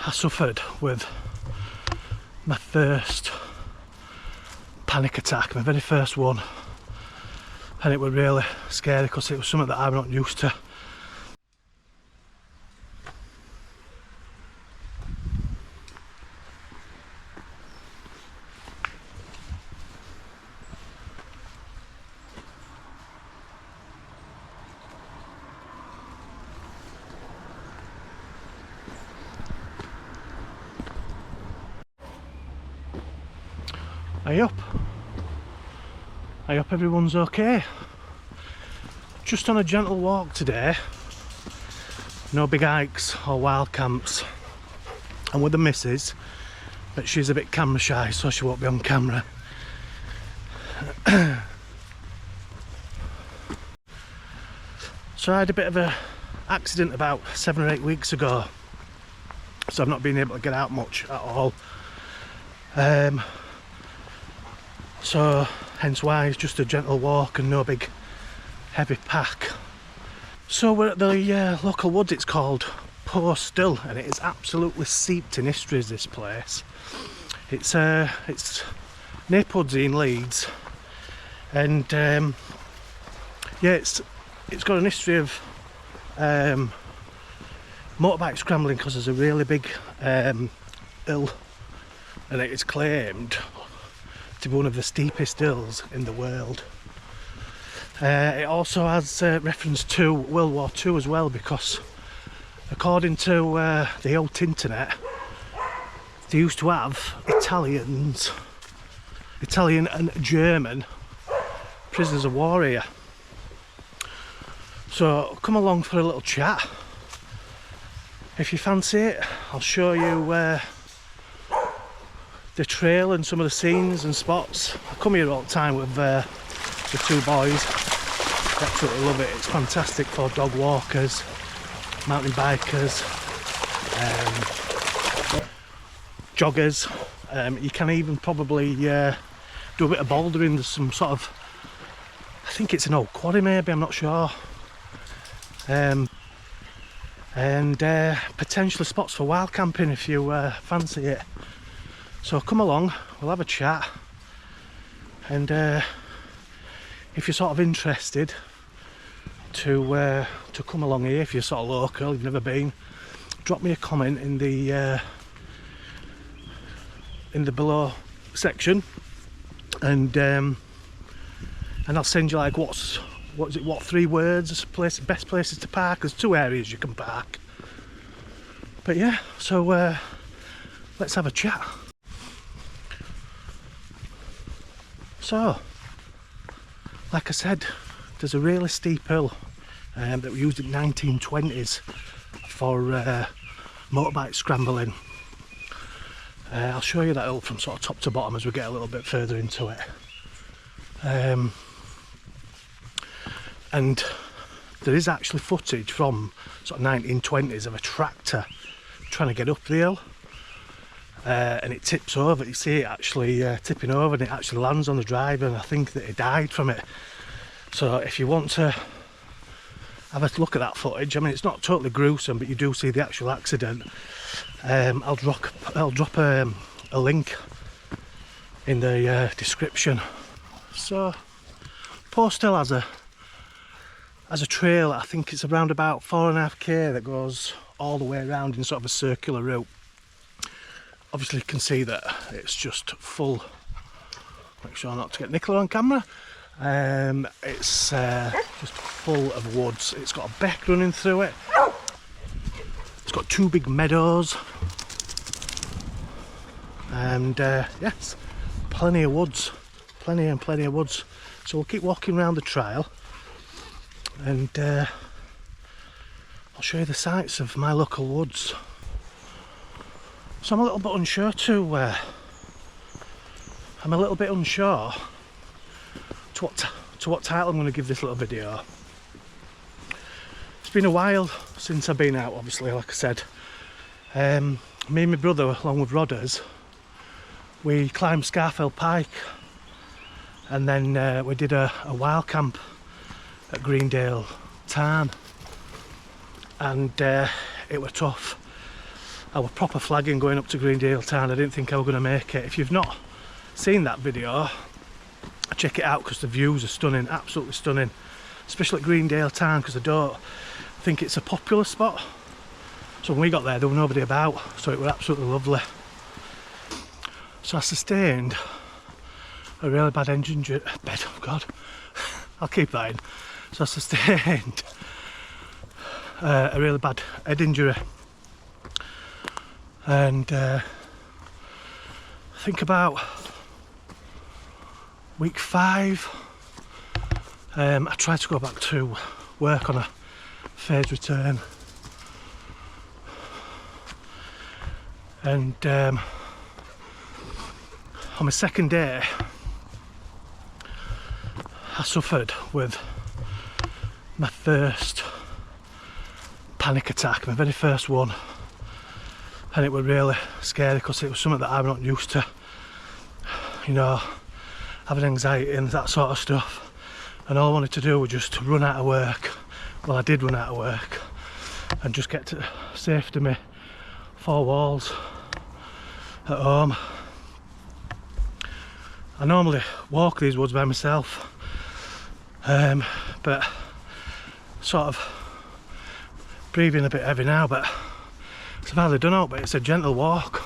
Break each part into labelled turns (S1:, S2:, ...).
S1: I suffered with my first panic attack, my very first one, and it was really scary because it was something that I'm not used to. I hope everyone's okay. Just on a gentle walk today, no big hikes or wild camps, and with the missus, but she's a bit camera shy so she won't be on camera. So I had a bit of an accident about 7 or 8 weeks ago, so I've not been able to get out much at all. So hence why it's just a gentle walk and no big heavy pack. So we're at the local woods. It's called Still, and it is absolutely steeped in history, this place. It's near Pudsey in Leeds, and yeah, it's got an history of motorbike scrambling because there's a really big hill, and it is claimed to be one of the steepest hills in the world. It also has reference to World War II as well, because according to the old internet, they used to have Italian and German prisoners of war here. So come along for a little chat. If you fancy it, I'll show you the trail and some of the scenes and spots. I come here all the time with the two boys. They absolutely love it. It's fantastic for dog walkers, mountain bikers, joggers. You can even probably do a bit of bouldering. There's some sort of, I think it's an old quarry maybe, I'm not sure. And potentially spots for wild camping if you fancy it. So come along, we'll have a chat, and if you're sort of interested to come along here, if you're sort of local, you've never been, drop me a comment in the below section, and I'll send you like what 3 words, best places to park. There's 2 areas you can park. But yeah, so let's have a chat. So, like I said, there's a really steep hill that we used in the 1920s for motorbike scrambling. I'll show you that hill from sort of top to bottom as we get a little bit further into it. And there is actually footage from sort of 1920s of a tractor trying to get up the hill. And it tips over. You see it actually tipping over, and it actually lands on the driver, and I think that he died from it. So if you want to have a look at that footage, I mean, it's not totally gruesome, but you do see the actual accident. I'll drop a link in the description. So Still has a trail. I think it's around about 4.5 km that goes all the way around in sort of a circular route. Obviously you can see that it's just full. Make sure not to get Nicola on camera. It's just full of woods. It's got a beck running through it. It's got 2 big meadows, and yes, plenty of woods, plenty of woods. So we'll keep walking around the trail, and I'll show you the sights of my local woods. So I'm a little bit unsure to what title I'm going to give this little video. It's been a while since I've been out, obviously, like I said. Me and my brother, along with Rodders, we climbed Scarfell Pike, and then we did a wild camp at Greendale Tarn, and it was tough. I was proper flagging going up to Greendale Town. I didn't think I was going to make it. If you've not seen that video, check it out because the views are stunning, absolutely stunning, especially at Greendale Town, because I don't think it's a popular spot. So when we got there was nobody about, so it was absolutely lovely. So I sustained a really bad engine oh god, I'll keep that in. So I sustained a really bad head injury, and I think about week 5 I tried to go back to work on a phased return, and on my second day I suffered with my first panic attack, my very first one, and it was really scary because it was something that I'm not used to, you know, having anxiety and that sort of stuff, and all I wanted to do was just run out of work. Well, I did run out of work and just get to safe to me 4 walls at home. I normally walk these woods by myself, but sort of breathing a bit heavy now, but it's hardly done out, but it's a gentle walk,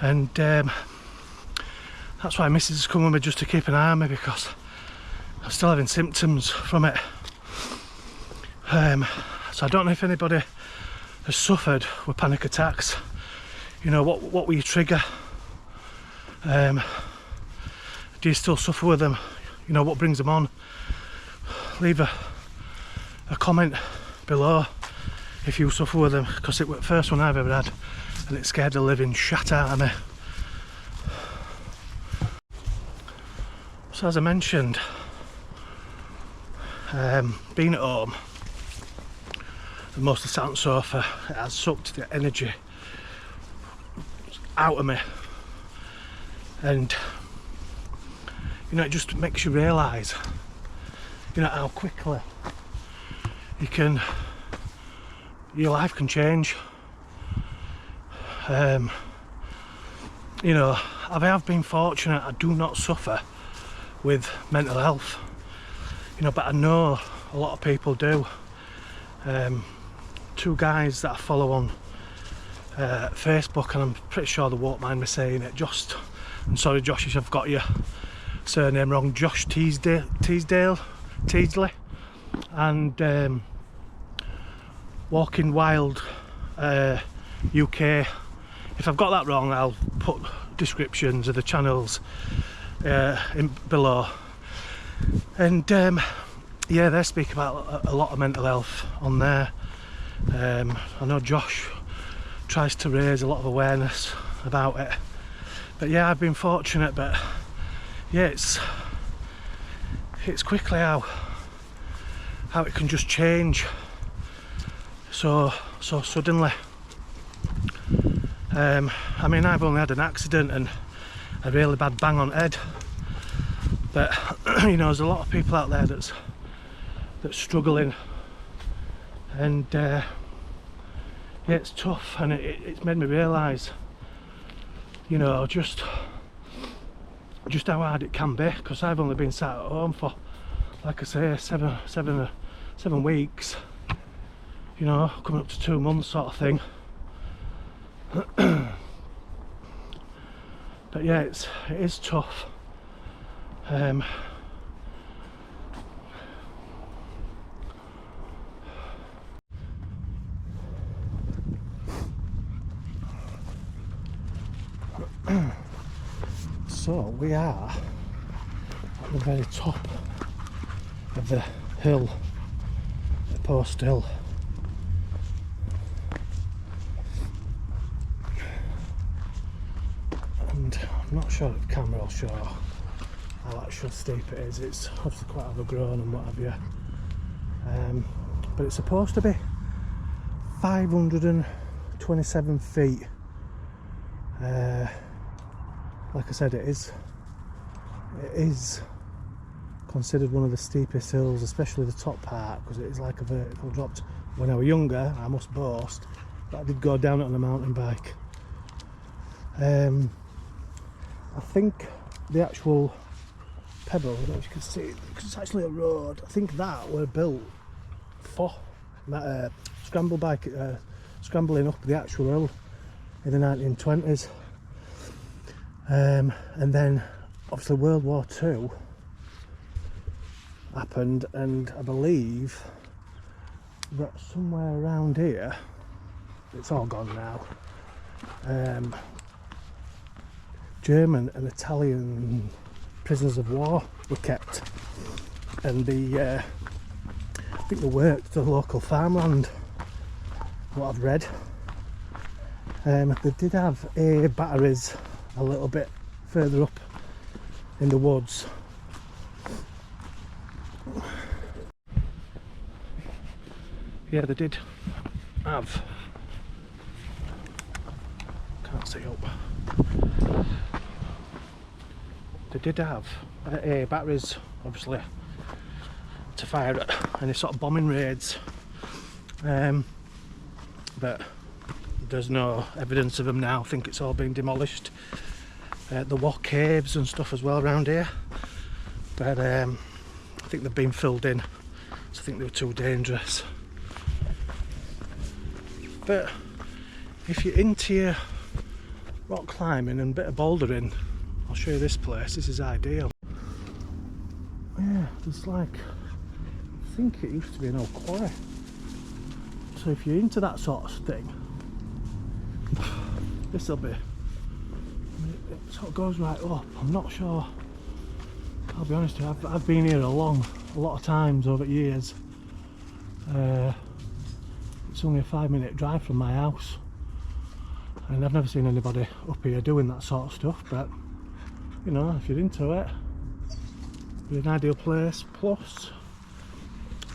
S1: and that's why Mrs. has come with me, just to keep an eye on me, because I'm still having symptoms from it. So I don't know if anybody has suffered with panic attacks. You know, what will you trigger? Do you still suffer with them? You know, what brings them on? Leave a comment below if you suffer with them, because it was the first one I've ever had and it scared the living shit out of me. So as I mentioned, being at home and mostly sat on the sofa, it has sucked the energy out of me, and you know, it just makes you realise, you know, how quickly your life can change. You know, I have been fortunate. I do not suffer with mental health, you know, but I know a lot of people do. 2 guys that I follow on Facebook, and I'm pretty sure they won't mind me saying it. I'm sorry Josh if I've got your surname wrong. Josh Teasdale, and Walking Wild UK. If I've got that wrong, I'll put descriptions of the channels below. And yeah, they speak about a lot of mental health on there. I know Josh tries to raise a lot of awareness about it, but yeah, I've been fortunate. But yeah, it's quickly how it can just change so suddenly. I mean, I've only had an accident and a really bad bang on head, but you know, there's a lot of people out there that's struggling, and yeah, it's tough, and it's made me realise, you know, just how hard it can be, because I've only been sat at home for, like I say, seven weeks, you know, coming up to 2 months sort of thing. But yeah, it is tough. So we are at the very top of the hill, the post hill. And I'm not sure if camera will show how actual steep it is. It's obviously quite overgrown and what have you. But it's supposed to be 527 feet. Like I said, it is considered one of the steepest hills, especially the top part, because it is like a vertical drop. When I was younger, I must boast, but I did go down it on a mountain bike. I think the actual pebble, I don't know if you can see it, because it's actually a road, I think that were built for scrambling up the actual hill in the 1920s. And then obviously World War II happened, and I believe that somewhere around here, it's all gone now, German and Italian prisoners of war were kept, and I think they worked the local farmland, what I've read. They did have batteries a little bit further up in the woods. Yeah, they did have, can't see up, they did have batteries, obviously, to fire at any sort of bombing raids, but there's no evidence of them now. I think it's all been demolished. There were caves and stuff as well around here, but I think they've been filled in, so I think they were too dangerous. But if you're into your rock climbing and a bit of bouldering, I'll show you this place. This is ideal. Yeah, there's like, I think it used to be an old quarry. So if you're into that sort of thing, this'll be, I mean, it sort of goes right up. I'm not sure, I'll be honest with you, I've been here a lot of times over years. It's only a 5-minute drive from my house, and I've never seen anybody up here doing that sort of stuff, but you know, if you're into it, it's an ideal place. Plus,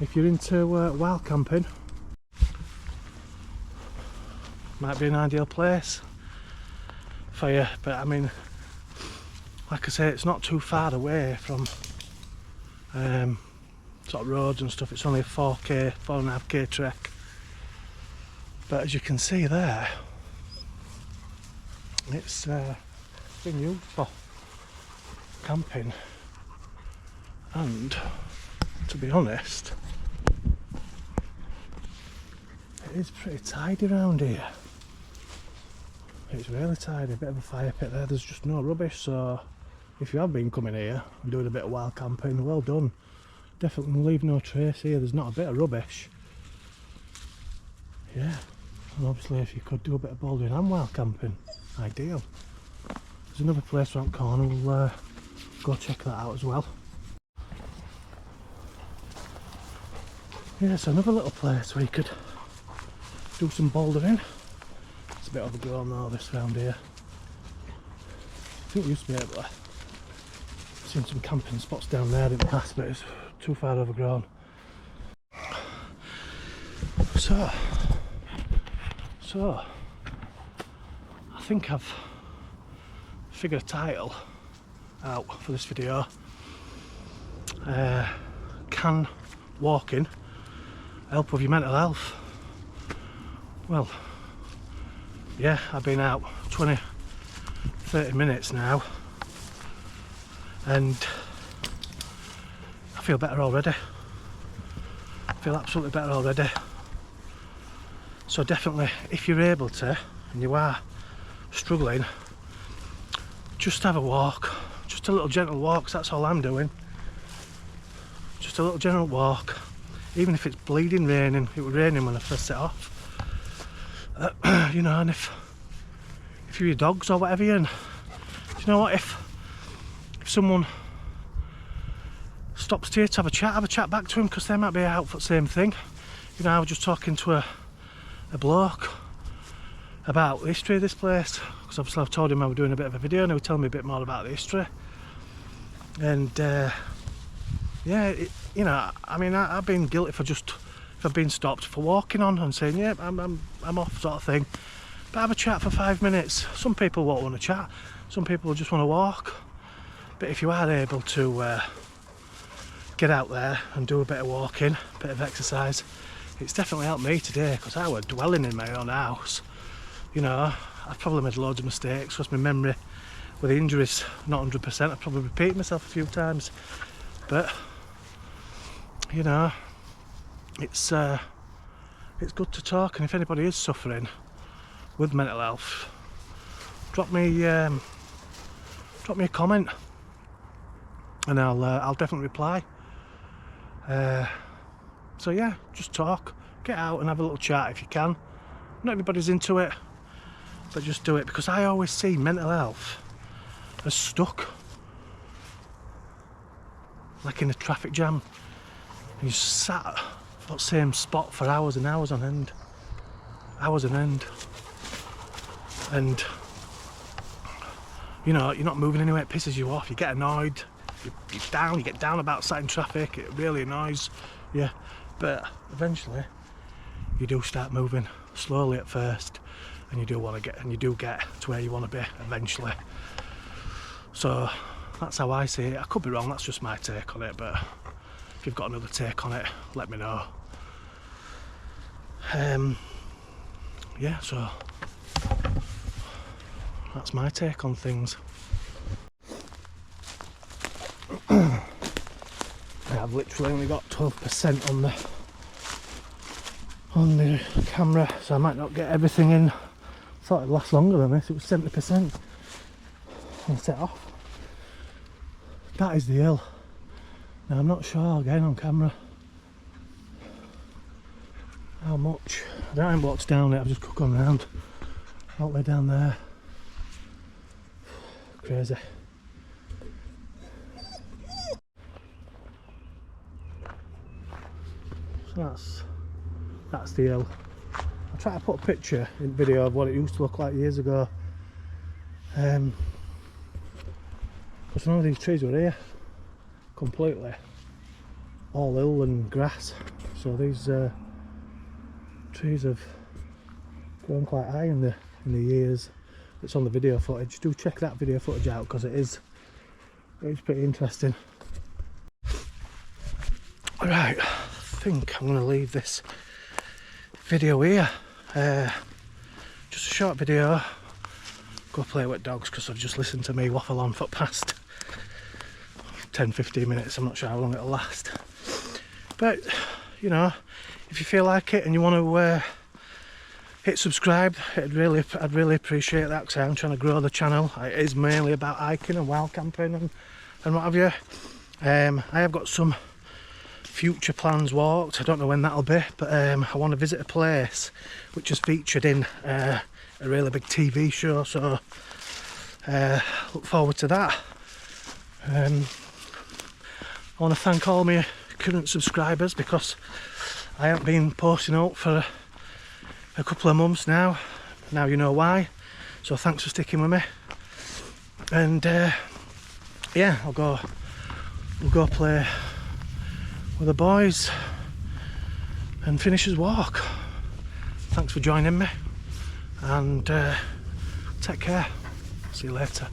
S1: if you're into wild camping, might be an ideal place for you. But I mean, like I say, it's not too far away from sort of roads and stuff. It's only a 4.5k trek. But as you can see there, it's been used for camping, and to be honest, it is pretty tidy around here. It's really tidy. A bit of a fire pit there, there's just no rubbish, so if you have been coming here and doing a bit of wild camping, well done. Definitely leave no trace here, there's not a bit of rubbish. Yeah, and obviously if you could do a bit of bouldering and wild camping, ideal. There's another place around the corner, we'll go check that out as well. Yeah, so another little place where you could do some bouldering. It's a bit overgrown though, this round here. I think it used to be able to, I've seen some camping spots down there in the past, but it's too far overgrown. So I think I've figured a title out for this video. Can walking help with your mental health? Well, yeah, I've been out 20-30 minutes now, and I feel better already. I feel absolutely better already. So definitely, if you're able to, and you are struggling, just have a walk, just a little gentle walk. That's all I'm doing. Just a little gentle walk, even if it's bleeding raining. It was raining when I first set off. You know, and if you're your dogs or whatever, and you know what, if someone stops to you to have a chat back to him, because they might be out for the same thing. You know, I was just talking to a bloke about the history of this place, because obviously I've told him I was doing a bit of a video and he was telling me a bit more about the history. And yeah, you know, I mean, I've been guilty for just, if I've been stopped for walking on and saying, yeah, I'm off, sort of thing. But have a chat for 5 minutes. Some people won't want to chat, some people just want to walk. But if you are able to get out there and do a bit of walking, a bit of exercise, it's definitely helped me today, because I were dwelling in my own house. You know, I've probably made loads of mistakes because my memory with the injuries not 100%. I've probably repeated myself a few times, but you know, it's good to talk. And if anybody is suffering with mental health, drop me a comment, and I'll definitely reply. So yeah, just talk, get out and have a little chat if you can. Not everybody's into it, but just do it, because I always see mental health as stuck, like in a traffic jam. You sat at that same spot for hours and hours on end, and you know, you're not moving anywhere. It pisses you off, you get annoyed, you get down about sat in traffic. It really annoys you, but eventually you do start moving, slowly at first, and you do get to where you want to be eventually. So that's how I see it. I could be wrong, that's just my take on it, but if you've got another take on it, let me know. Yeah, so that's my take on things. I've literally only got 12% on the camera, so I might not get everything in. I thought it'd last longer than this. It was 70%. I'll set off. That is the hill. Now I'm not sure again on camera how much. I haven't walked down it, I've just gone round all the way down there. Crazy. So that's the hill. I'll try to put a picture in video of what it used to look like years ago. Because none of these trees were here completely, all hill and grass. So these trees have grown quite high in the years. It's on the video footage. Do check that video footage out, because it's pretty interesting. Alright, I think I'm going to leave this video here. Just a short video. Go play with dogs, because I've just listened to me waffle on for past 10-15 minutes. I'm not sure how long it'll last, but you know, if you feel like it and you want to hit subscribe, I'd really appreciate that, because I'm trying to grow the channel. It is mainly about hiking and wild camping and what have you. I have got some future plans walked. I don't know when that'll be, but I want to visit a place which is featured in a really big TV show, so look forward to that. I want to thank all my current subscribers, because I haven't been posting out for a couple of months now. Now you know why, so thanks for sticking with me. And yeah, we'll go play with the boys and finish his walk. Thanks for joining me, and take care. See you later.